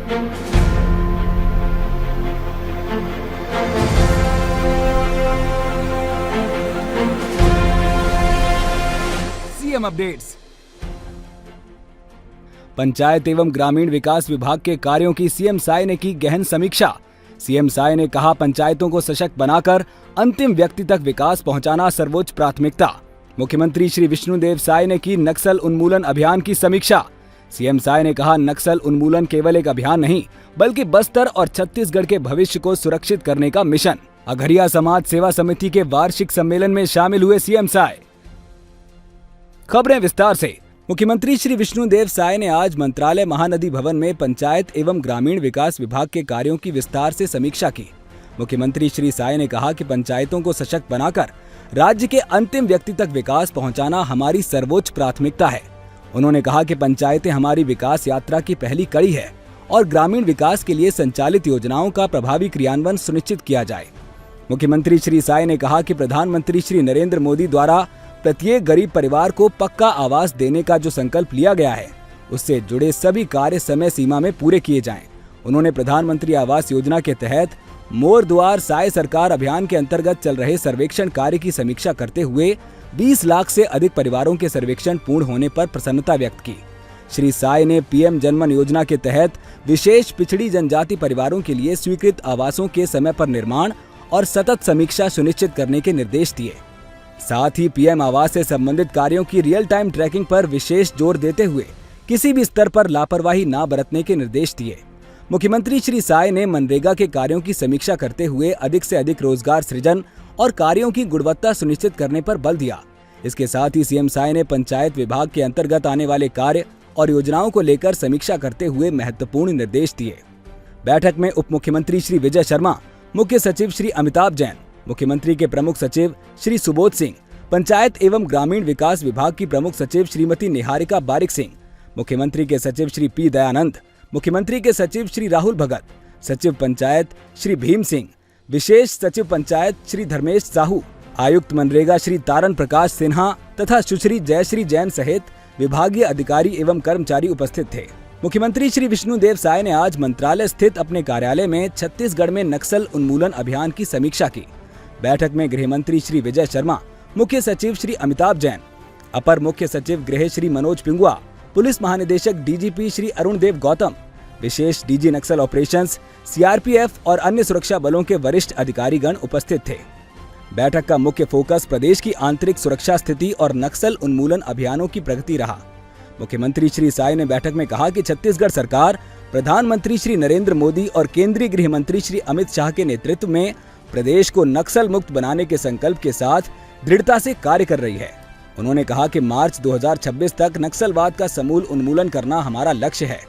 CM updates. Panchayat एवं ग्रामीण विकास विभाग के कार्यों की सीएम साय ने की गहन समीक्षा। सीएम साय ने कहा, पंचायतों को सशक्त बनाकर अंतिम व्यक्ति तक विकास पहुंचाना सर्वोच्च प्राथमिकता। मुख्यमंत्री श्री विष्णुदेव साय ने की नक्सल उन्मूलन अभियान की समीक्षा। सीएम साय ने कहा, नक्सल उन्मूलन केवल एक अभियान नहीं बल्कि बस्तर और छत्तीसगढ़ के भविष्य को सुरक्षित करने का मिशन। अघरिया समाज सेवा समिति के वार्षिक सम्मेलन में शामिल हुए सीएम साय। खबरें विस्तार से। मुख्यमंत्री श्री विष्णुदेव साय ने आज मंत्रालय महानदी भवन में पंचायत एवं ग्रामीण विकास विभाग के कार्यों की विस्तार से समीक्षा की। मुख्यमंत्री श्री साय ने कहा कि पंचायतों को सशक्त बनाकर राज्य के अंतिम व्यक्ति तक विकास पहुंचाना हमारी सर्वोच्च प्राथमिकता है। उन्होंने कहा कि पंचायतें हमारी विकास यात्रा की पहली कड़ी है और ग्रामीण विकास के लिए संचालित योजनाओं का प्रभावी क्रियान्वयन सुनिश्चित किया जाए। मुख्यमंत्री श्री साय ने कहा कि प्रधानमंत्री श्री नरेंद्र मोदी द्वारा प्रत्येक गरीब परिवार को पक्का आवास देने का जो संकल्प लिया गया है, उससे जुड़े सभी कार्य समय सीमा में पूरे किए जाएं। उन्होंने प्रधानमंत्री आवास योजना के तहत मोर द्वार साय सरकार अभियान के अंतर्गत चल रहे सर्वेक्षण कार्य की समीक्षा करते हुए 20 लाख से अधिक परिवारों के सर्वेक्षण पूर्ण होने पर प्रसन्नता व्यक्त की। श्री साय ने पीएम जनमन योजना के तहत विशेष पिछड़ी जनजाति परिवारों के लिए स्वीकृत आवासों के समय पर निर्माण और सतत समीक्षा सुनिश्चित करने के निर्देश दिए। साथ ही पीएम आवास से संबंधित कार्यों की रियल टाइम ट्रैकिंग पर विशेष जोर देते हुए किसी भी स्तर पर लापरवाही न बरतने के निर्देश दिए। मुख्यमंत्री श्री साय ने मनरेगा के कार्यों की समीक्षा करते हुए अधिक से अधिक रोजगार सृजन और कार्यों की गुणवत्ता सुनिश्चित करने पर बल दिया। इसके साथ ही सीएम साय ने पंचायत विभाग के अंतर्गत आने वाले कार्य और योजनाओं को लेकर समीक्षा करते हुए महत्वपूर्ण निर्देश दिए। बैठक में उप मुख्यमंत्री श्री विजय शर्मा, मुख्य सचिव श्री अमिताभ जैन, मुख्यमंत्री के प्रमुख सचिव श्री सुबोध सिंह, पंचायत एवं ग्रामीण विकास विभाग की प्रमुख सचिव श्रीमती निहारिका बारिक सिंह, मुख्यमंत्री के सचिव श्री पी दयानंद, मुख्यमंत्री के सचिव श्री राहुल भगत, सचिव पंचायत श्री भीम सिंह, विशेष सचिव पंचायत श्री धर्मेश साहू, आयुक्त मनरेगा श्री तारन प्रकाश सिन्हा तथा सुश्री जयश्री जैन सहित विभागीय अधिकारी एवं कर्मचारी उपस्थित थे। मुख्यमंत्री श्री विष्णुदेव साय ने आज मंत्रालय स्थित अपने कार्यालय में छत्तीसगढ़ में नक्सल उन्मूलन अभियान की समीक्षा की। बैठक में गृह मंत्री श्री विजय शर्मा, मुख्य सचिव श्री अमिताभ जैन, अपर मुख्य सचिव गृह श्री मनोज पिंगुआ, पुलिस महानिदेशक डीजीपी श्री अरुण देव गौतम, विशेष डीजी नक्सल ऑपरेशंस, सीआरपीएफ और अन्य सुरक्षा बलों के वरिष्ठ अधिकारीगण उपस्थित थे। बैठक का मुख्य फोकस प्रदेश की आंतरिक सुरक्षा स्थिति और नक्सल उन्मूलन अभियानों की प्रगति रहा। मुख्यमंत्री श्री साय ने बैठक में कहा कि छत्तीसगढ़ सरकार प्रधानमंत्री श्री नरेंद्र मोदी और केंद्रीय गृह मंत्री श्री अमित शाह के नेतृत्व में प्रदेश को नक्सल मुक्त बनाने के संकल्प के साथ दृढ़ता से कार्य कर रही है। उन्होंने कहा कि मार्च 2026 तक नक्सलवाद का समूल उन्मूलन करना हमारा लक्ष्य है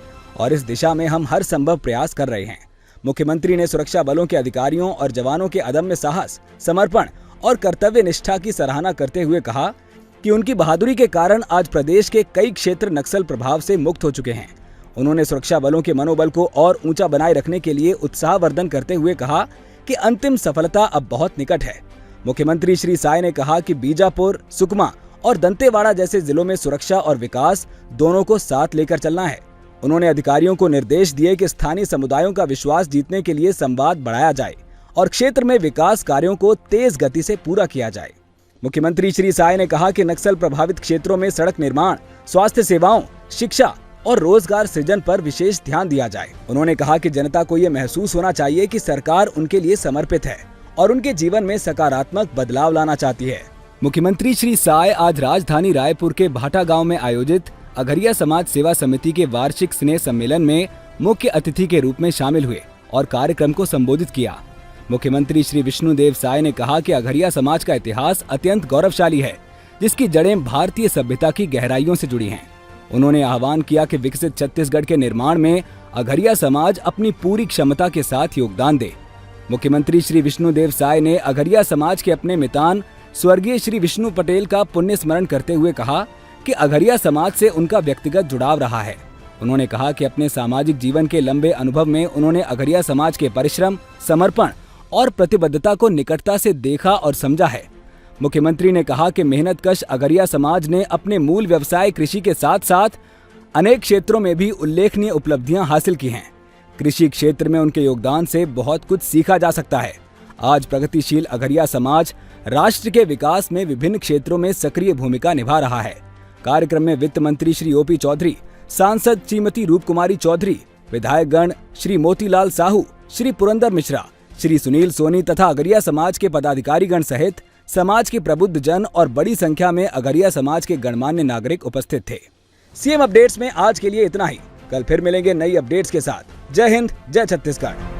और इस दिशा में हम हर संभव प्रयास कर रहे हैं। मुख्यमंत्री ने सुरक्षा बलों के अधिकारियों और जवानों के अदम्य साहस, समर्पण और कर्तव्य निष्ठा की सराहना करते हुए कहा कि उनकी बहादुरी के कारण आज प्रदेश के कई क्षेत्र नक्सल प्रभाव से मुक्त हो चुके हैं। उन्होंने सुरक्षा बलों के मनोबल को और ऊंचा बनाए रखने के लिए उत्साहवर्धन करते हुए कहा कि अंतिम सफलता अब बहुत निकट है। मुख्यमंत्री श्री साय ने कहा कि बीजापुर, सुकमा और दंतेवाड़ा जैसे जिलों में सुरक्षा और विकास दोनों को साथ लेकर चलना है। उन्होंने अधिकारियों को निर्देश दिए कि स्थानीय समुदायों का विश्वास जीतने के लिए संवाद बढ़ाया जाए और क्षेत्र में विकास कार्यों को तेज गति से पूरा किया जाए। मुख्यमंत्री श्री साय ने कहा कि नक्सल प्रभावित क्षेत्रों में सड़क निर्माण, स्वास्थ्य सेवाओं, शिक्षा और रोजगार सृजन पर विशेष ध्यान दिया जाए। उन्होंने कहा कि जनता को ये महसूस होना चाहिए कि सरकार उनके लिए समर्पित है और उनके जीवन में सकारात्मक बदलाव लाना चाहती है। मुख्यमंत्री श्री साय आज राजधानी रायपुर के भाटा गांव में आयोजित अघरिया समाज सेवा समिति के वार्षिक स्नेह सम्मेलन में मुख्य अतिथि के रूप में शामिल हुए और कार्यक्रम को संबोधित किया। मुख्यमंत्री श्री विष्णुदेव साय ने कहा कि अघरिया समाज का इतिहास अत्यंत गौरवशाली है, जिसकी जड़ें भारतीय सभ्यता की गहराइयों से जुड़ी हैं। उन्होंने आह्वान किया कि विकसित छत्तीसगढ़ के निर्माण में अघरिया समाज अपनी पूरी क्षमता के साथ योगदान दे। मुख्यमंत्री श्री विष्णुदेव साय ने अघरिया समाज के अपने मितान स्वर्गीय श्री विष्णु पटेल का पुण्य स्मरण करते हुए कहा कि अघरिया समाज से उनका व्यक्तिगत जुड़ाव रहा है। उन्होंने कहा कि अपने सामाजिक जीवन के लंबे अनुभव में उन्होंने अघरिया समाज के परिश्रम, समर्पण और प्रतिबद्धता को निकटता से देखा और समझा है। मुख्यमंत्री ने कहा कि मेहनतकश अघरिया समाज ने अपने मूल व्यवसाय कृषि के साथ साथ अनेक क्षेत्रों में भी उल्लेखनीय उपलब्धियां हासिल की हैं। कृषि क्षेत्र में उनके योगदान से बहुत कुछ सीखा जा सकता है। आज प्रगतिशील अघरिया समाज राष्ट्र के विकास में विभिन्न क्षेत्रों में सक्रिय भूमिका निभा रहा है। कार्यक्रम में वित्त मंत्री श्री ओपी चौधरी, सांसद श्रीमती रूप कुमारी चौधरी, विधायक गण श्री मोतीलाल साहू, श्री पुरंदर मिश्रा, श्री सुनील सोनी तथा अघरिया समाज के पदाधिकारी गण सहित समाज के प्रबुद्ध जन और बड़ी संख्या में अघरिया समाज के गणमान्य नागरिक उपस्थित थे। सीएम अपडेट्स में आज के लिए इतना ही। कल फिर मिलेंगे नई अपडेट्स के साथ। जय हिंद, जय छत्तीसगढ़।